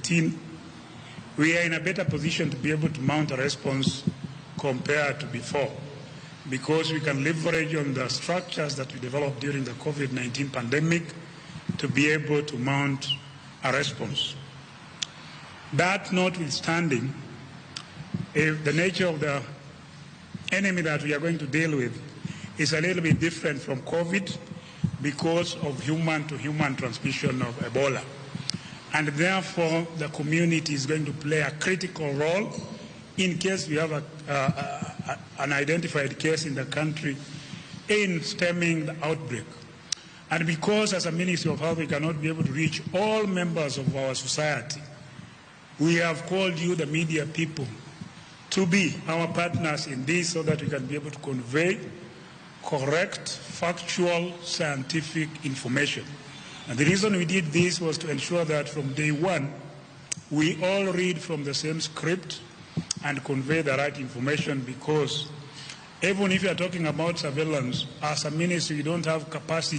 COVID-19, we are in a better position to be able to mount a response compared to before, because we can leverage on the structures that we developed during the COVID-19 pandemic to be able to mount a response. That notwithstanding, if the nature of the enemy that we are going to deal with is a little bit different from COVID because of human-to-human transmission of Ebola. And therefore, the community is going to play a critical role in case we have an identified case in the country in stemming the outbreak. And because as a Ministry of Health we cannot be able to reach all members of our society, we have called you, the media people, to be our partners in this so that we can be able to convey correct, factual, scientific information. And the reason we did this was to ensure that from day one, we all read from the same script and convey the right information, because even if you are talking about surveillance, as a ministry, you don't have capacity